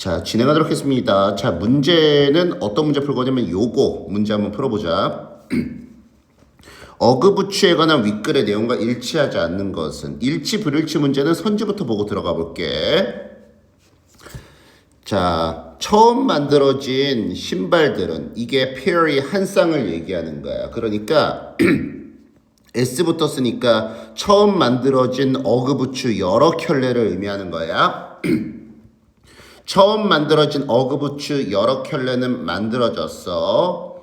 자, 진행하도록 하겠습니다. 자, 문제는 어떤 문제 풀 거냐면 요거 문제 한번 풀어보자. 어그부츠에 관한 윗글의 내용과 일치하지 않는 것은 일치 불일치 문제는 선지부터 보고 들어가 볼게. 자, 처음 만들어진 신발들은 이게 페어리 한 쌍을 얘기하는 거야. 그러니까 S부터 쓰니까 처음 만들어진 어그부츠 여러 켤레를 의미하는 거야. 처음 만들어진 어그부츠 여러 켤레는 만들어졌어.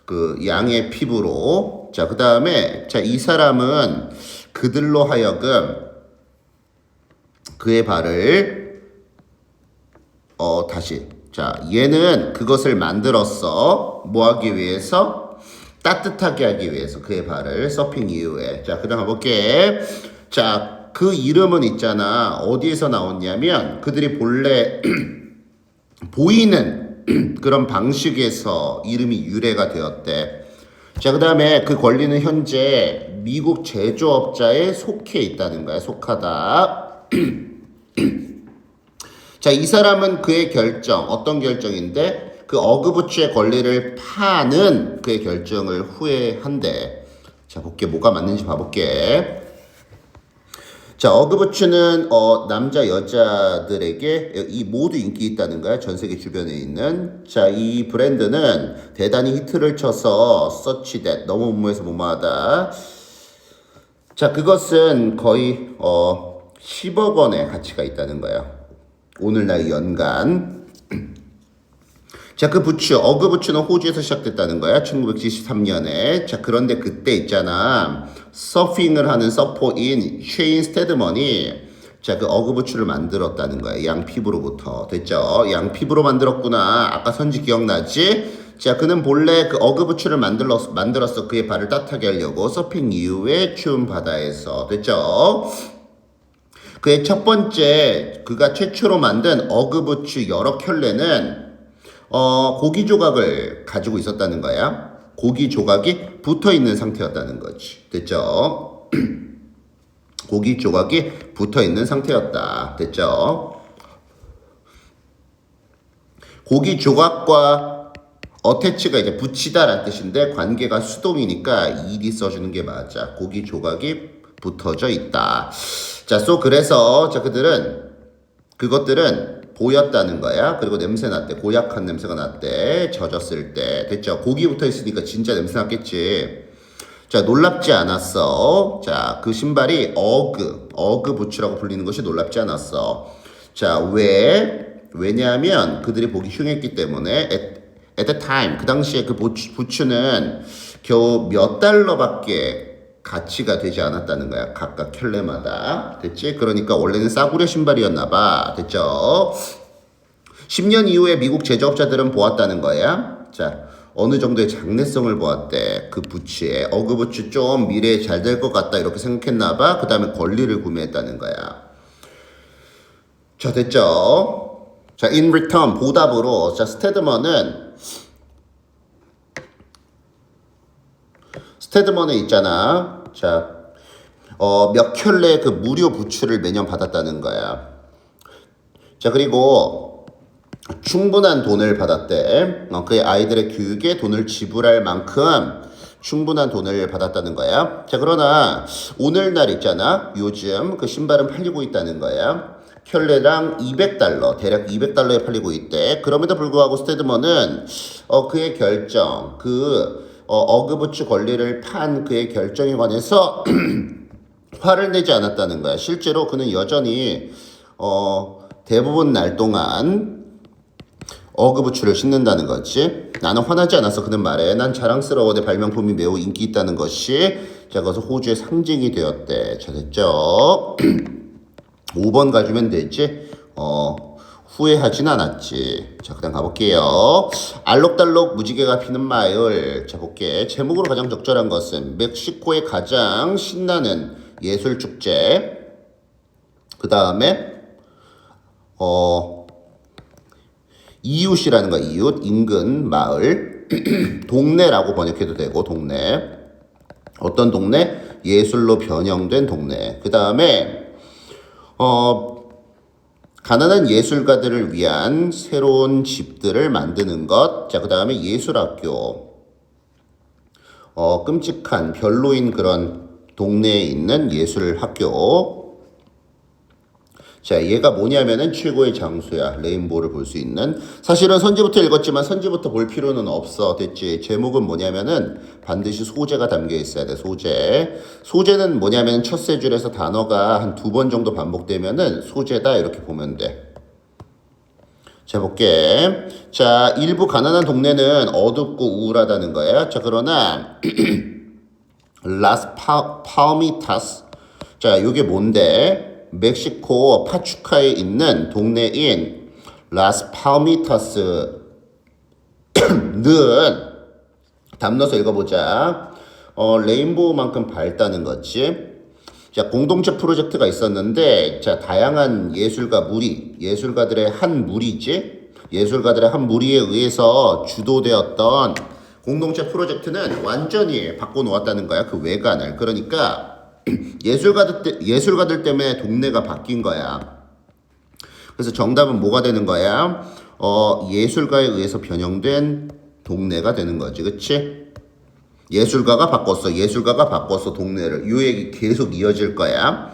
그 양의 피부로. 자, 그 다음에 자, 이 사람은 그들로 하여금 그의 발을 다시. 자, 얘는 그것을 만들었어. 뭐 하기 위해서? 따뜻하게 하기 위해서 그의 발을 서핑 이후에. 자, 그 다음 가볼게. 자, 그 이름은 있잖아. 어디에서 나왔냐면 그들이 본래 보이는 그런 방식에서 이름이 유래가 되었대. 자, 그 다음에 그 권리는 현재 미국 제조업자에 속해 있다는 거야. 속하다. 자, 이 사람은 그의 결정, 어떤 결정인데 그 어그부츠의 권리를 파는 그의 결정을 후회한대. 자, 볼게. 뭐가 맞는지 봐볼게. 자, 어그부츠는 남자 여자들에게 이 모두 인기 있다는 거야. 전 세계 주변에 있는. 자, 이 브랜드는 대단히 히트를 쳐서 such that 너무 무모해서 무모하다. 자, 그것은 거의 10억 원의 가치가 있다는 거야. 오늘날 연간. 자, 그 부츠, 어그부츠는 호주에서 시작됐다는 거야. 1973년에. 자, 그런데 그때 있잖아. 서핑을 하는 서퍼인 쉐인 스테드먼이 자, 그 어그부츠를 만들었다는 거야. 양 피부로부터. 됐죠? 양 피부로 만들었구나. 아까 선지 기억나지? 자, 그는 본래 그 어그부츠를 만들었어. 그의 발을 따뜻하게 하려고 서핑 이후에 추운 바다에서. 됐죠? 그의 첫 번째, 그가 최초로 만든 어그부츠 여러 켤레는 고기 조각을 가지고 있었다는 거야. 고기 조각이 붙어 있는 상태였다는 거지. 됐죠? 고기 조각이 붙어 있는 상태였다. 됐죠? 고기 조각과 어태치가 이제 붙이다라는 뜻인데 관계가 수동이니까 ED 써주는 게 맞아. 고기 조각이 붙어져 있다. 자, 그래서 자, 그것들은 보였다는 거야. 그리고 냄새 났대. 고약한 냄새가 났대. 젖었을 때. 됐죠? 고기 붙어 있으니까 진짜 냄새 났겠지. 자, 놀랍지 않았어. 자, 그 신발이 어그 부츠라고 불리는 것이 놀랍지 않았어. 자, 왜냐하면 그들이 보기 흉했기 때문에 at the time 그 당시에 그 부츠는 겨우 몇 달러밖에 가치가 되지 않았다는 거야. 각각 켤레마다. 됐지? 그러니까 원래는 싸구려 신발이었나 봐. 됐죠? 10년 이후에 미국 제조업자들은 보았다는 거야. 자, 어느 정도의 장래성을 보았대. 그 부츠에. 어그부츠 좀 미래에 잘 될 것 같다. 이렇게 생각했나 봐. 그 다음에 권리를 구매했다는 거야. 자, 됐죠? 자, in return, 보답으로. 자, 스테드먼에 있잖아. 자, 몇 켤레 그 무료 부츠를 매년 받았다는 거야. 자, 그리고 충분한 돈을 받았대. 그의 아이들의 교육에 돈을 지불할 만큼 충분한 돈을 받았다는 거야. 자, 그러나 오늘날 있잖아. 요즘 그 신발은 팔리고 있다는 거야. 켤레랑 200달러, 대략 200달러에 팔리고 있대. 그럼에도 불구하고 스테드먼은 그의 결정, 어그부츠 권리를 판 그의 결정에 관해서 화를 내지 않았다는 거야. 실제로 그는 여전히 대부분 날 동안 어그부츠를 신는다는 거지. 나는 화나지 않았어. 그는 말해. 난 자랑스러워. 내 발명품이 매우 인기 있다는 것이 자, 그것은 호주의 상징이 되었대. 자, 됐죠? 5번 가주면 되지. 후회하진 않았지. 자, 그 다음 가볼게요. 알록달록 무지개가 피는 마을. 자, 볼게. 제목으로 가장 적절한 것은 멕시코의 가장 신나는 예술축제. 그 다음에 이웃이라는 거. 이웃, 인근, 마을. 동네라고 번역해도 되고 동네. 어떤 동네? 예술로 변형된 동네. 그 다음에 가난한 예술가들을 위한 새로운 집들을 만드는 것. 자, 그 다음에 예술학교. 끔찍한 별로인 그런 동네에 있는 예술학교. 자, 얘가 뭐냐면은 최고의 장소야. 레인보우를 볼 수 있는. 사실은 선지부터 읽었지만 선지부터 볼 필요는 없어. 됐지? 제목은 뭐냐면은 반드시 소재가 담겨 있어야 돼. 소재. 소재는 뭐냐면 첫 세 줄에서 단어가 한 2번 정도 반복되면은 소재다. 이렇게 보면 돼. 자, 볼게. 자, 일부 가난한 동네는 어둡고 우울하다는 거야. 자, 그러나 라스 파미타스. 자, 이게 뭔데? 멕시코 파추카에 있는 동네인 라스 파미타스는 담너서 읽어보자. 레인보우만큼 밝다는 거지. 자, 공동체 프로젝트가 있었는데, 자, 다양한 예술가들의 한 무리지. 예술가들의 한 무리에 의해서 주도되었던 공동체 프로젝트는 완전히 바꿔놓았다는 거야. 그 외관을. 그러니까 예술가들 때문에 동네가 바뀐 거야. 그래서 정답은 뭐가 되는 거야? 예술가에 의해서 변형된 동네가 되는 거지. 그치? 예술가가 바꿨어 동네를. 이 얘기 계속 이어질 거야.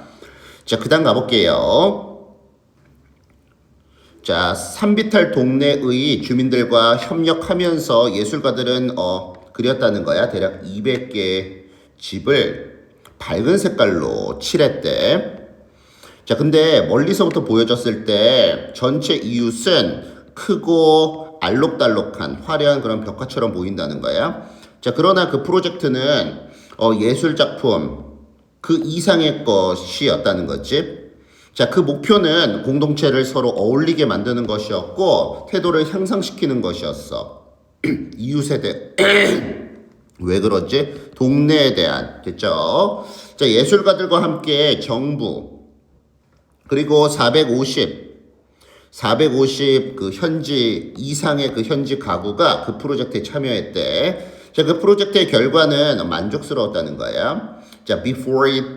자, 그 다음 가볼게요. 자, 산비탈 동네의 주민들과 협력하면서 예술가들은 그렸다는 거야. 대략 200개의 집을 밝은 색깔로 칠했대. 자, 근데 멀리서부터 보여졌을 때 전체 이웃은 크고 알록달록한 화려한 그런 벽화처럼 보인다는 거야. 자, 그러나 그 프로젝트는 예술작품 그 이상의 것이었다는 거지. 자, 그 목표는 공동체를 서로 어울리게 만드는 것이었고 태도를 향상시키는 것이었어. 이웃에 대해 왜 그러지? 동네에 대한, 됐죠? 자, 예술가들과 함께 정부, 그리고 450 그 현지 이상의 그 현지 가구가 그 프로젝트에 참여했대. 자, 그 프로젝트의 결과는 만족스러웠다는 거야. 자, before it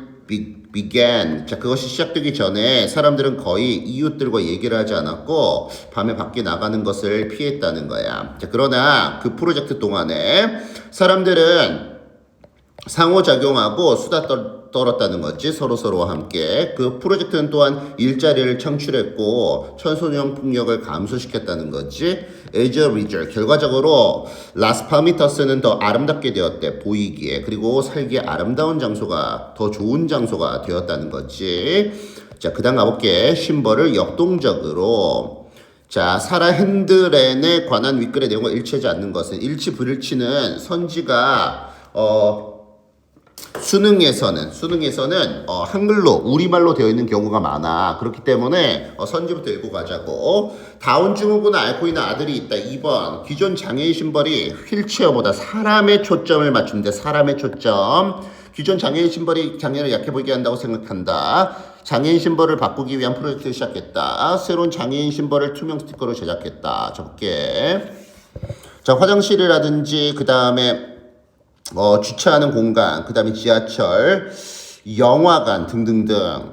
began. 자, 그것이 시작되기 전에 사람들은 거의 이웃들과 얘기를 하지 않았고 밤에 밖에 나가는 것을 피했다는 거야. 자, 그러나 그 프로젝트 동안에 사람들은 상호작용하고 수다 떨었다는 거지. 서로서로와 함께. 그 프로젝트는 또한 일자리를 창출했고 청소년 폭력을 감소시켰다는 거지. as a result, 결과적으로 라스파미타스는 더 아름답게 되었대. 보이기에. 그리고 살기에 아름다운 장소가, 더 좋은 장소가 되었다는 거지. 자, 그 다음 가볼게. 심벌을 역동적으로. 자, 사라 핸드렌에 관한 윗글의 내용과 일치하지 않는 것은 일치 불일치는 선지가 수능에서는 한글로 우리말로 되어 있는 경우가 많아. 그렇기 때문에 선지부터 읽고 가자고. 다운 증후군을 앓고 있는 아들이 있다. 2번 기존 장애인 심벌이 휠체어보다 사람의 초점을 맞춘대. 사람의 초점. 기존 장애인 심벌이 장애를 약해 보이게 한다고 생각한다. 장애인 심벌을 바꾸기 위한 프로젝트를 시작했다. 새로운 장애인 심벌을 투명 스티커로 제작했다. 적게. 자, 화장실이라든지 그 다음에 주차하는 공간, 그 다음에 지하철, 영화관 등등등.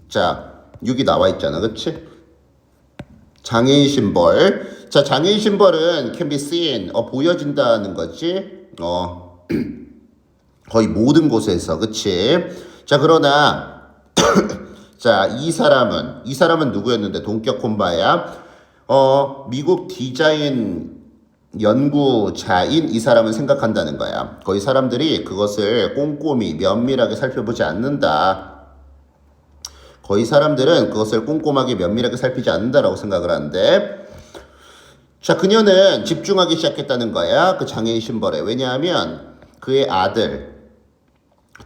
자, 여기 나와 있잖아. 그치? 장애인 심벌. 자, 장애인 심벌은 can be seen. 보여진다는 거지. 거의 모든 곳에서. 그치? 자, 그러나 자, 이 사람은 누구였는데? 동격 콤바야. 미국 디자인 연구자인 이 사람은 생각한다는 거야. 거의 사람들이 그것을 꼼꼼히 면밀하게 살펴보지 않는다. 거의 사람들은 그것을 꼼꼼하게 면밀하게 살피지 않는다라고 생각을 하는데, 자, 그녀는 집중하기 시작했다는 거야. 그 장애인 심벌에. 왜냐하면 그의 아들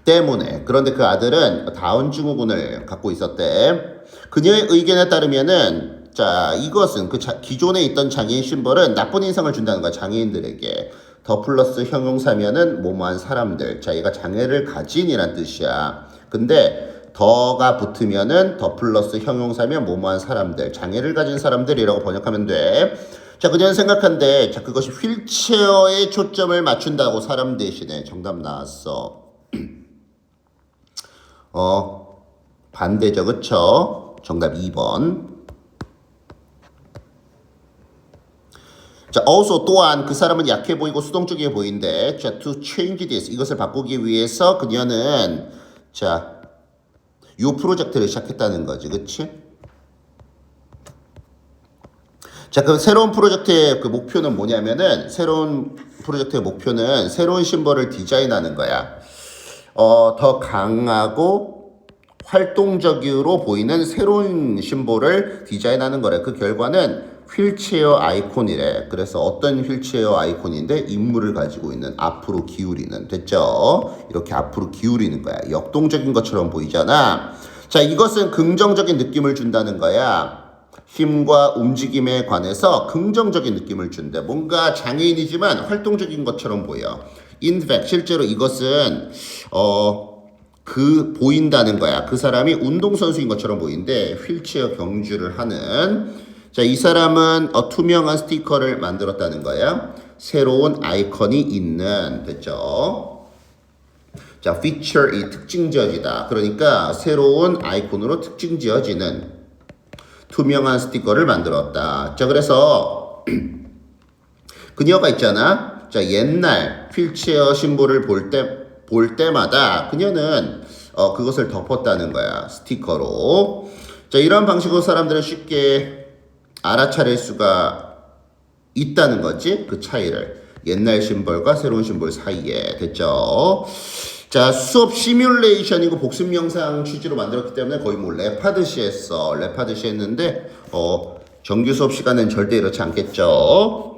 때문에. 그런데 그 아들은 다운 증후군을 갖고 있었대. 그녀의 의견에 따르면은 자, 이것은 기존에 있던 장애인 심벌은 나쁜 인상을 준다는 거야. 장애인들에게. 더 플러스 형용사면은 뭐뭐한 사람들. 자, 얘가 장애를 가진이란 뜻이야. 근데 더가 붙으면은 더 플러스 형용사면 뭐뭐한 사람들. 장애를 가진 사람들이라고 번역하면 돼. 자, 그녀는 생각한데, 자, 그것이 휠체어에 초점을 맞춘다고. 사람 대신에. 정답 나왔어. 반대죠. 그쵸? 정답 2번. 자, also 또한 그 사람은 약해 보이고 수동적이게 보이는데 자, to change this 이것을 바꾸기 위해서 그녀는 자, 요 프로젝트를 시작했다는 거지. 그치? 자, 그럼 새로운 프로젝트의 그 목표는 뭐냐면은 새로운 프로젝트의 목표는 새로운 심벌을 디자인하는 거야. 더 강하고 활동적으로 보이는 새로운 심볼을 디자인하는 거래. 그 결과는 휠체어 아이콘이래. 그래서 어떤 휠체어 아이콘인데 인물을 가지고 있는 앞으로 기울이는. 됐죠? 이렇게 앞으로 기울이는 거야. 역동적인 것처럼 보이잖아. 자, 이것은 긍정적인 느낌을 준다는 거야. 힘과 움직임에 관해서 긍정적인 느낌을 준대. 뭔가 장애인이지만 활동적인 것처럼 보여. In fact, 실제로 이것은 보인다는 거야. 그 사람이 운동선수인 것처럼 보이는데 휠체어 경주를 하는. 자, 이 사람은 투명한 스티커를 만들었다는 거야. 새로운 아이콘이 있는. 됐죠? 자, feature 이 특징 지어지다. 그러니까 새로운 아이콘으로 특징 지어지는 투명한 스티커를 만들었다. 자, 그래서 그녀가 있잖아. 자, 옛날 휠체어 심볼을 볼 때마다 그녀는 그것을 덮었다는 거야. 스티커로. 자, 이런 방식으로 사람들은 쉽게 알아차릴 수가 있다는 거지. 그 차이를. 옛날 심볼과 새로운 심볼 사이에. 됐죠? 자, 수업 시뮬레이션이고 복습 영상 취지로 만들었기 때문에 거의 뭐 랩하듯이 했어. 랩하듯이 했는데 정규 수업 시간은 절대 이렇지 않겠죠.